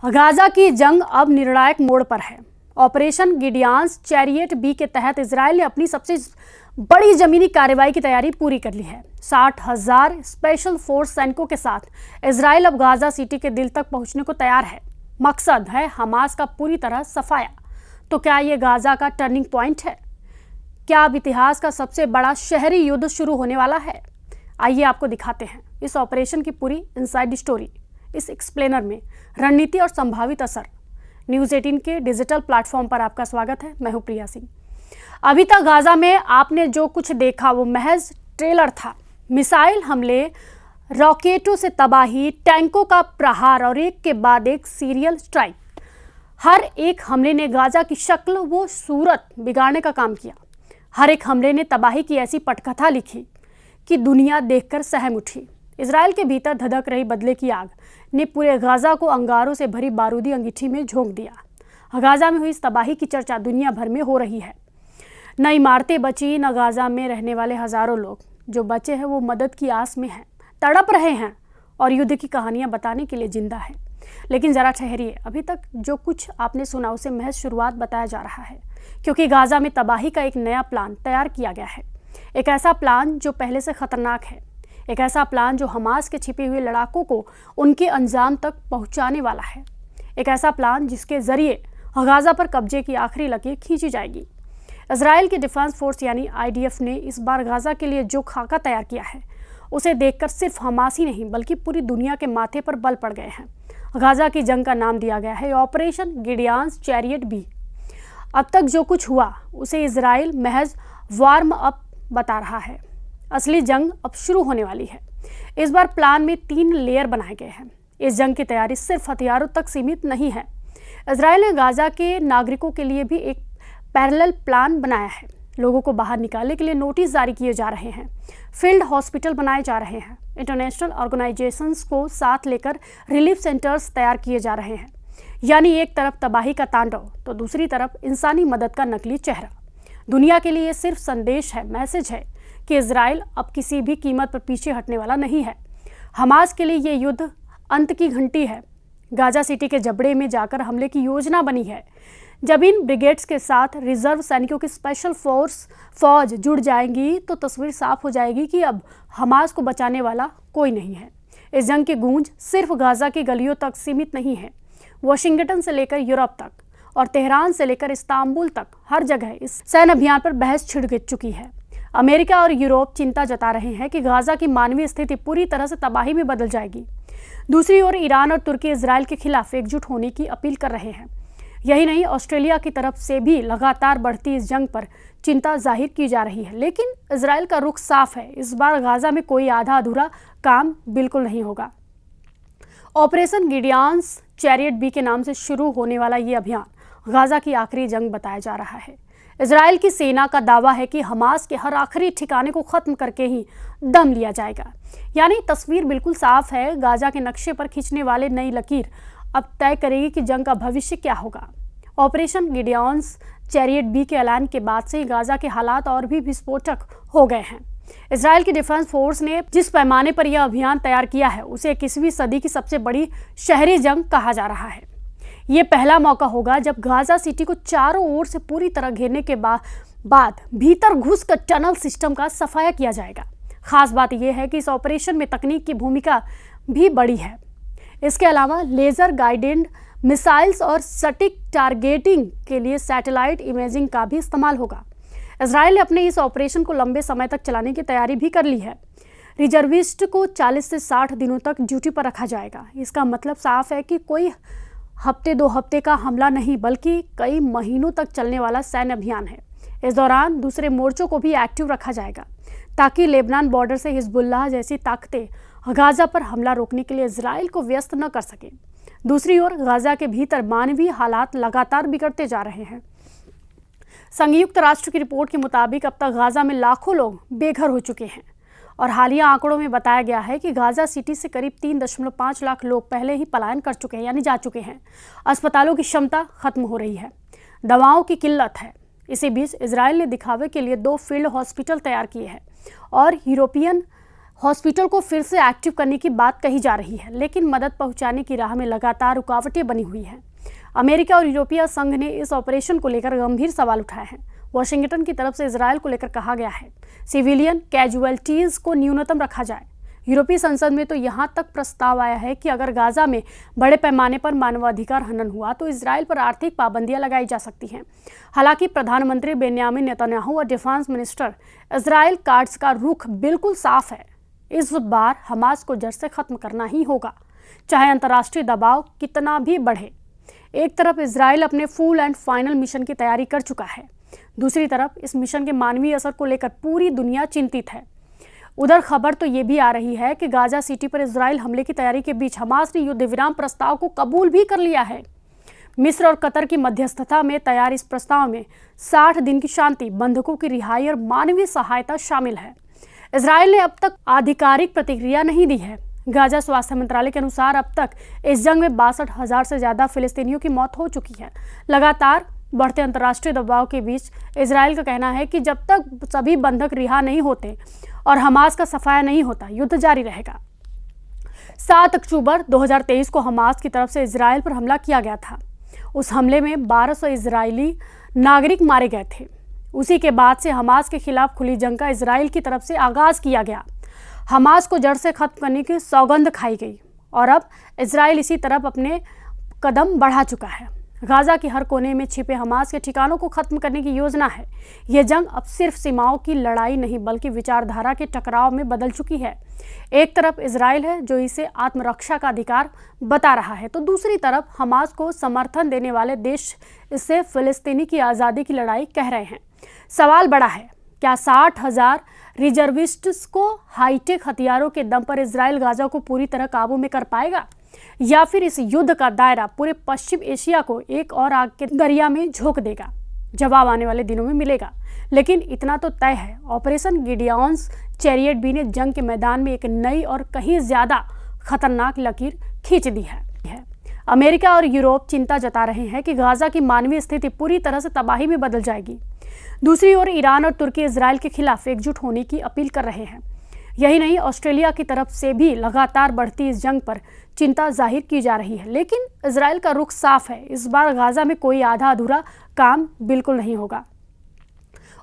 Gaza की जंग अब निर्णायक मोड़ पर है। ऑपरेशन गिडियंस चैरियट बी के तहत इजराइल ने अपनी सबसे बड़ी जमीनी कार्रवाई की तैयारी पूरी कर ली है। 60,000 स्पेशल फोर्स सैनिकों के साथ इजराइल अब गाजा सिटी के दिल तक पहुंचने को तैयार है। मकसद है हमास का पूरी तरह सफाया। तो क्या ये गाजा का टर्निंग पॉइंट है? क्या अब इतिहास का सबसे बड़ा शहरी युद्ध शुरू होने वाला है? आइए आपको दिखाते हैं इस ऑपरेशन की पूरी इनसाइड स्टोरी इस एक्सप्लेनर में। रणनीति और संभावित असर। न्यूज़ 18 के डिजिटल प्लेटफॉर्म पर आपका स्वागत है। मैं हूं प्रिया सिंह। अभी तक गाजा में आपने जो कुछ देखा वो महज ट्रेलर था। मिसाइल हमले, रॉकेटों से तबाही, टैंकों का प्रहार और एक के बाद एक सीरियल स्ट्राइक। हर एक हमले ने गाजा की शक्ल वो सूरत बिगाड़ने का काम किया। हर एक हमले ने तबाही की ऐसी पटकथा लिखी कि दुनिया देखकर सहम उठी। इजराइल के भीतर धधक रही बदले की आग ने पूरे गाजा को अंगारों से भरी बारूदी अंगीठी में झोंक दिया। गाजा में हुई इस तबाही की चर्चा दुनिया भर में हो रही है। न इमारतें बची, न गाजा में रहने वाले हजारों लोग। जो बचे हैं वो मदद की आस में हैं, तड़प रहे हैं और युद्ध की कहानियां बताने के लिए जिंदा है। लेकिन जरा ठहरिए, अभी तक जो कुछ आपने सुना उसे महज शुरुआत बताया जा रहा है, क्योंकि गाजा में तबाही का एक नया प्लान तैयार किया गया है। एक ऐसा प्लान जो पहले से खतरनाक है, एक ऐसा प्लान जो हमास के छिपे हुए लड़ाकों को उनके अंजाम तक पहुंचाने वाला है। एक ऐसा प्लान जिसके जरिए गाजा पर कब्जे की आखिरी लकीर खींची जाएगी। इजराइल की डिफेंस फोर्स यानी IDF ने इस बार गाजा के लिए जो खाका तैयार किया है उसे देखकर सिर्फ हमास ही नहीं बल्कि पूरी दुनिया के माथे पर बल पड़ गए हैं। गाजा की जंग का नाम दिया गया है ऑपरेशन गिडियंस चैरियट बी। अब तक जो कुछ हुआ उसे इजराइल महज वार्म अप बता रहा है। असली जंग अब शुरू होने वाली है। इस बार प्लान में 3 लेयर बनाए गए हैं। इस जंग की तैयारी सिर्फ हथियारों तक सीमित नहीं है। इजराइल ने गाजा के नागरिकों के लिए भी एक पैरेलल प्लान बनाया है। लोगों को बाहर निकालने के लिए नोटिस जारी किए जा रहे हैं। फील्ड हॉस्पिटल बनाए जा रहे हैं। इंटरनेशनल ऑर्गेनाइजेशंस को साथ लेकर रिलीफ सेंटर्स तैयार किए जा रहे हैं। यानी एक तरफ तबाही का तांडव तो दूसरी तरफ इंसानी मदद का नकली चेहरा। दुनिया के लिए ये सिर्फ संदेश है, मैसेज है कि इजराइल अब किसी भी कीमत पर पीछे हटने वाला नहीं है। हमास के लिए ये युद्ध अंत की घंटी है। गाजा सिटी के जबड़े में जाकर हमले की योजना बनी है। जब इन ब्रिगेड्स के साथ रिजर्व सैनिकों की स्पेशल फौज जुड़ जाएंगी तो तस्वीर साफ हो जाएगी कि अब हमास को बचाने वाला कोई नहीं है। इस जंग की गूंज सिर्फ गाजा की गलियों तक सीमित नहीं है। वाशिंगटन से लेकर यूरोप तक और तेहरान से लेकर इस्तांबुल तक हर जगह इस सैन्य अभियान पर बहस छिड़ चुकी है। अमेरिका और यूरोप चिंता जता रहे हैं कि गाजा की मानवीय स्थिति पूरी तरह से तबाही में बदल जाएगी। दूसरी ओर ईरान और तुर्की इजराइल के खिलाफ एकजुट होने की अपील कर रहे हैं। यही नहीं, ऑस्ट्रेलिया की तरफ से भी लगातार बढ़ती इस जंग पर चिंता जाहिर की जा रही है। लेकिन इजराइल का रुख साफ है। इस बार गाजा में कोई आधा अधूरा काम बिल्कुल नहीं होगा। ऑपरेशन गिडियंस चैरियट बी के नाम से शुरू होने वाला ये अभियान गाजा की आखिरी जंग बताया जा रहा है। इजराइल की सेना का दावा है कि हमास के हर आखिरी ठिकाने को खत्म करके ही दम लिया जाएगा। यानी तस्वीर बिल्कुल साफ है। गाजा के नक्शे पर खींचने वाले नई लकीर अब तय करेगी कि जंग का भविष्य क्या होगा। ऑपरेशन गिडियंस चैरियट बी के ऐलान के बाद से गाजा के हालात और भी विस्फोटक हो गए हैं। इजराइल की डिफेंस फोर्स ने जिस पैमाने पर यह अभियान तैयार किया है उसे 21वीं सदी की सबसे बड़ी शहरी जंग कहा जा रहा है। ये पहला मौका होगा जब गाजा सिटी को चारों ओर से पूरी तरह घेरने के बाद भीतर घुसकर टनल सिस्टम का सफाया किया जाएगा। खास बात यह है कि इस ऑपरेशन में तकनीक की भूमिका भी बड़ी है। इसके अलावा लेजर गाइडेड मिसाइल्स और सटीक टारगेटिंग के लिए सैटेलाइट इमेजिंग का भी इस्तेमाल होगा। इजराइल ने अपने इस ऑपरेशन को लंबे समय तक चलाने की तैयारी भी कर ली है। रिजर्विस्ट को 40 से 60 दिनों तक ड्यूटी पर रखा जाएगा। इसका मतलब साफ है कि कोई हफ्ते 2 हफ्ते का हमला नहीं बल्कि कई महीनों तक चलने वाला सैन्य अभियान है। इस दौरान दूसरे मोर्चों को भी एक्टिव रखा जाएगा ताकि लेबनान बॉर्डर से हिजबुल्लाह जैसी ताकतें गाजा पर हमला रोकने के लिए इजराइल को व्यस्त न कर सके। दूसरी ओर गाजा के भीतर मानवीय हालात लगातार बिगड़ते जा रहे हैं। संयुक्त राष्ट्र की रिपोर्ट के मुताबिक अब तक गाजा में लाखों लोग बेघर हो चुके हैं और हालिया आंकड़ों में बताया गया है कि गाजा सिटी से करीब 3.5 लाख लोग पहले ही पलायन कर चुके हैं, यानी जा चुके हैं। अस्पतालों की क्षमता खत्म हो रही है। दवाओं की किल्लत है। इसी बीच इजराइल ने दिखावे के लिए 2 फील्ड हॉस्पिटल तैयार किए हैं और यूरोपियन हॉस्पिटल को फिर से एक्टिव करने की बात कही जा रही है, लेकिन मदद पहुंचाने की राह में लगातार रुकावटें बनी हुई हैं। अमेरिका और यूरोपीय संघ ने इस ऑपरेशन को लेकर गंभीर सवाल उठाए हैं। वॉशिंगटन की तरफ से इजरायल को लेकर कहा गया है सिविलियन कैजुअलिटीज को न्यूनतम रखा जाए। यूरोपीय संसद में तो यहां तक प्रस्ताव आया है कि अगर गाजा में बड़े पैमाने पर मानवाधिकार हनन हुआ तो इजरायल पर आर्थिक पाबंदियां लगाई जा सकती हैं। हालांकि प्रधानमंत्री बेन्यामिन नेतन्याहू और डिफेंस मिनिस्टर इजराइल काट्ज का रुख बिल्कुल साफ है। इस बार हमास को जड़ से खत्म करना ही होगा, चाहे अंतर्राष्ट्रीय दबाव कितना भी बढ़े। एक तरफ इजराइल अपने फुल एंड फाइनल मिशन की तैयारी कर चुका है, दूसरी तरफ इस मिशन के मानवीय असर को लेकर पूरी दुनिया चिंतित है। उधर खबर तो ये भी आ रही है कि गाजा सिटी पर इजराइल हमले की तैयारी के बीच हमास ने युद्ध विराम प्रस्ताव को कबूल भी कर लिया है। मिस्र और कतर की मध्यस्थता में तैयार इस प्रस्ताव में 60 दिन की शांति, बंधकों की रिहाई और मानवीय सहायता शामिल है। इजराइल ने अब तक आधिकारिक प्रतिक्रिया नहीं दी है। गाजा स्वास्थ्य मंत्रालय के अनुसार अब तक इस जंग में 62,000 से ज्यादा फिलिस्तीनियों की मौत हो चुकी है। लगातार बढ़ते अंतर्राष्ट्रीय दबाव के बीच इजराइल का कहना है कि जब तक सभी बंधक रिहा नहीं होते और हमास का सफाया नहीं होता, युद्ध जारी रहेगा। 7 अक्टूबर 2023 को हमास की तरफ से इजराइल पर हमला किया गया था। उस हमले में 1200 इजरायली नागरिक मारे गए थे। उसी के बाद से हमास के खिलाफ खुली जंग का इजराइल की तरफ से आगाज किया गया। हमास को जड़ से खत्म करने की सौगंध खाई गई और अब इजराइल इसी तरफ अपने कदम बढ़ा चुका है। गाजा के हर कोने में छिपे हमास के ठिकानों को खत्म करने की योजना है। यह जंग अब सिर्फ सीमाओं की लड़ाई नहीं बल्कि विचारधारा के टकराव में बदल चुकी है। एक तरफ इजराइल है जो इसे आत्मरक्षा का अधिकार बता रहा है, तो दूसरी तरफ हमास को समर्थन देने वाले देश इसे फिलिस्तीनी की आज़ादी की लड़ाई कह रहे हैं। सवाल बड़ा है, क्या 60,000 रिजर्विस्ट्स को हाईटेक हथियारों के दम पर इजराइल गाजा को पूरी तरह काबू में कर पाएगा, या फिर इस युद्ध का दायरा पूरे पश्चिम एशिया को एक और आग के दरिया में झोंक देगा? जवाब आने वाले दिनों में मिलेगा, लेकिन इतना तो तय है, ऑपरेशन गिडियॉन्स चैरियट बी ने जंग के मैदान में एक नई और कहीं ज्यादा खतरनाक लकीर खींच दी है। अमेरिका और यूरोप चिंता जता रहे हैं कि गाजा की मानवीय स्थिति पूरी तरह से तबाही में बदल जाएगी। दूसरी ओर ईरान और तुर्की इजराइल के खिलाफ एकजुट होने की अपील कर रहे हैं। यही नहीं, ऑस्ट्रेलिया की तरफ से भी लगातार बढ़ती इस जंग पर चिंता जाहिर की जा रही है। लेकिन इजराइल का रुख साफ है, इस बार गाजा में कोई आधा अधूरा काम बिल्कुल नहीं होगा।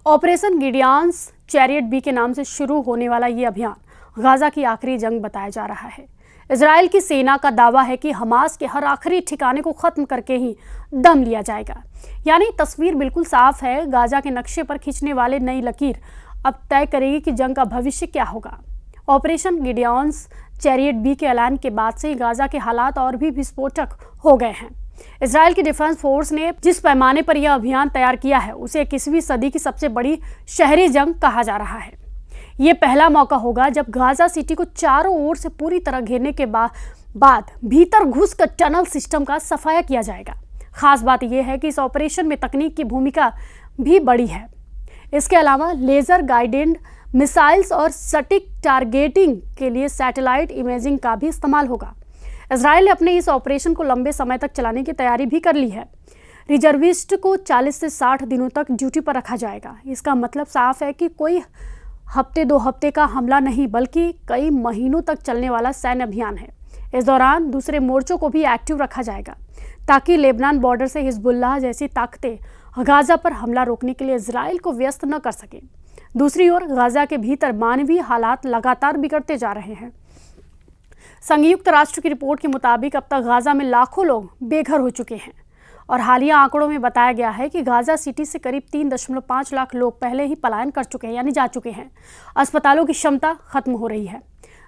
ऑपरेशन गिडियॉन्स चैरियट बी के नाम से शुरू होने वाला ये अभियान गाजा की आखिरी जंग बताया जा रहा है। इजराइल की सेना का दावा है कि हमास के हर आखिरी ठिकाने को खत्म करके ही दम लिया जाएगा। यानी तस्वीर बिल्कुल साफ है। गाजा के नक्शे पर खींचने वाले नई लकीर अब तय करेगी कि जंग का भविष्य क्या होगा। ऑपरेशन गिडियॉन्स चैरियट बी के ऐलान के बाद से गाजा के हालात और भी विस्फोटक हो गए हैं। इजराइल की डिफेंस फोर्स ने जिस पैमाने पर यह अभियान तैयार किया है उसे 21वीं सदी की सबसे बड़ी शहरी जंग कहा जा रहा है। ये पहला मौका होगा जब गाजा सिटी को चारों ओर से पूरी तरह घेरने के बाद भीतर घुसकर टनल सिस्टम का सफाया किया जाएगा। खास बात यह है कि इस ऑपरेशन में तकनीक की भूमिका भी बड़ी है। इसके अलावा लेजर गाइडेड मिसाइल्स और सटीक टारगेटिंग के लिए सैटेलाइट इमेजिंग का भी इस्तेमाल होगा। इजराइल ने अपने इस ऑपरेशन को लंबे समय तक चलाने की तैयारी भी कर ली है। रिजर्विस्ट को 40 से 60 दिनों तक ड्यूटी पर रखा जाएगा। इसका मतलब साफ है कि कोई हफ्ते 2 हफ्ते का हमला नहीं बल्कि कई महीनों तक चलने वाला सैन्य अभियान है। इस दौरान दूसरे मोर्चों को भी एक्टिव रखा जाएगा ताकि लेबनान बॉर्डर से हिजबुल्लाह जैसी ताकतें गाजा पर हमला रोकने के लिए इजराइल को व्यस्त न कर सकें। दूसरी ओर गाजा के भीतर मानवीय हालात लगातार बिगड़ते जा रहे हैं। संयुक्त राष्ट्र की रिपोर्ट के मुताबिक अब तक गाजा में लाखों लोग बेघर हो चुके हैं और हालिया आंकड़ों में बताया गया है कि गाजा सिटी से करीब 3.5 लाख लोग पहले ही पलायन कर चुके हैं, यानी जा चुके हैं। अस्पतालों की क्षमता खत्म हो रही है,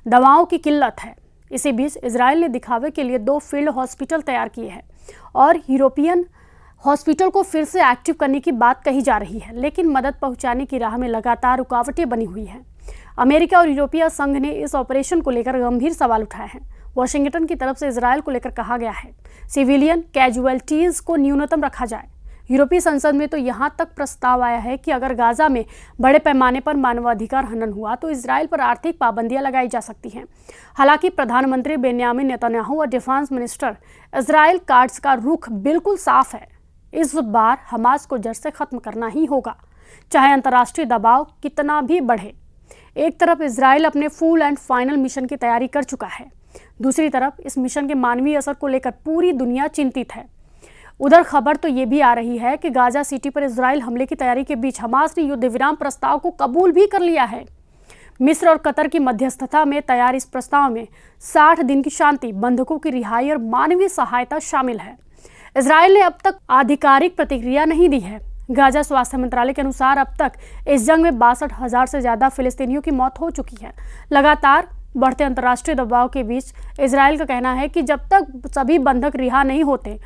दवाओं की किल्लत है। इसी बीच इजराइल ने दिखावे के लिए 2 फील्ड हॉस्पिटल तैयार किए हैं और यूरोपियन हॉस्पिटल को फिर से एक्टिव करने की बात कही जा रही है, लेकिन मदद पहुंचाने की राह में लगातार रुकावटें बनी हुई हैं। अमेरिका और यूरोपीय संघ ने इस ऑपरेशन को लेकर गंभीर सवाल उठाए हैं। वॉशिंगटन की तरफ से इजरायल को लेकर कहा गया है सिविलियन कैजुअलिटीज को न्यूनतम रखा जाए। यूरोपीय संसद में तो यहाँ तक प्रस्ताव आया है कि अगर गाजा में बड़े पैमाने पर मानवाधिकार हनन हुआ तो इजराइल पर आर्थिक पाबंदियां लगाई जा सकती हैं। हालांकि प्रधानमंत्री बेन्यामिन नेतन्याहू और डिफेंस मिनिस्टर इजराइल काट्ज का रुख बिल्कुल साफ है। इस बार हमास को जड़ से खत्म करना ही होगा, चाहे अंतर्राष्ट्रीय दबाव कितना भी बढ़े। एक तरफ इजराइल अपने फुल एंड फाइनल मिशन की तैयारी कर चुका है, दूसरी तरफ इस मिशन के मानवीय असर को लेकर पूरी दुनिया चिंतित है। उधर खबर तो ये भी आ रही है कि गाजा सिटी पर इजराइल हमले की तैयारी के बीच हमास ने युद्ध विराम प्रस्ताव को कबूल भी कर लिया है। मिस्र और कतर की मध्यस्थता में तैयार इस प्रस्ताव में 60 दिन की शांति, बंधकों की रिहाई और मानवीय सहायता शामिल है। इजराइल ने अब तक आधिकारिक प्रतिक्रिया नहीं दी है। गाजा स्वास्थ्य मंत्रालय के अनुसार अब तक इस जंग में 62,000 से ज्यादा फिलिस्तीनियों की मौत हो चुकी है। लगातार बढ़ते अंतर्राष्ट्रीय दबाव के बीच इजराइल का कहना है कि जब तक सभी बंधक रिहा नहीं होते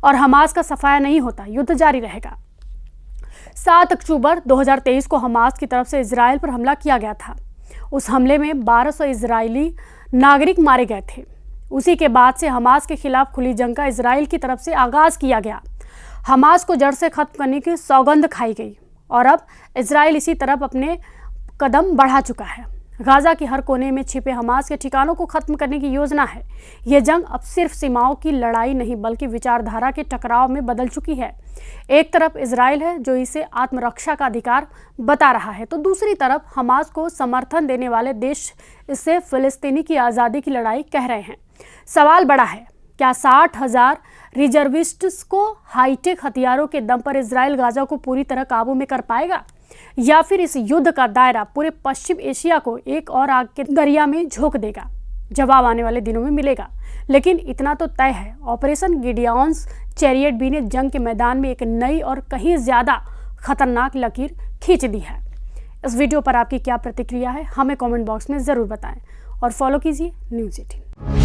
और हमास का सफाया नहीं होता, युद्ध जारी रहेगा। 7 अक्टूबर 2023 को हमास की तरफ से इजराइल पर हमला किया गया था। उस हमले में 1200 इजरायली नागरिक मारे गए थे। उसी के बाद से हमास के खिलाफ खुली जंग का इजराइल की तरफ से आगाज किया गया। हमास को जड़ से खत्म करने की सौगंध खाई गई और अब इजराइल इसी तरफ अपने कदम बढ़ा चुका है। गाजा के हर कोने में छिपे हमास के ठिकानों को खत्म करने की योजना है। यह जंग अब सिर्फ सीमाओं की लड़ाई नहीं बल्कि विचारधारा के टकराव में बदल चुकी है। एक तरफ इजराइल है जो इसे आत्मरक्षा का अधिकार बता रहा है, तो दूसरी तरफ हमास को समर्थन देने वाले देश इससे फिलिस्तीनी की आज़ादी की लड़ाई कह रहे हैं। सवाल बड़ा है, क्या 60,000 रिजर्विस्ट्स को हाईटेक हथियारों के दम पर इजराइल गाजा को पूरी तरह काबू में कर पाएगा, या फिर इस युद्ध का दायरा पूरे पश्चिम एशिया को एक और आग के दरिया में झोंक देगा? जवाब आने वाले दिनों में मिलेगा, लेकिन इतना तो तय है, ऑपरेशन गिडियॉन्स चैरियट बी ने जंग के मैदान में एक नई और कहीं ज्यादा खतरनाक लकीर खींच दी है। इस वीडियो पर आपकी क्या प्रतिक्रिया है, हमें कमेंट बॉक्स में जरूर बताएं और फॉलो कीजिए न्यूज़ 18।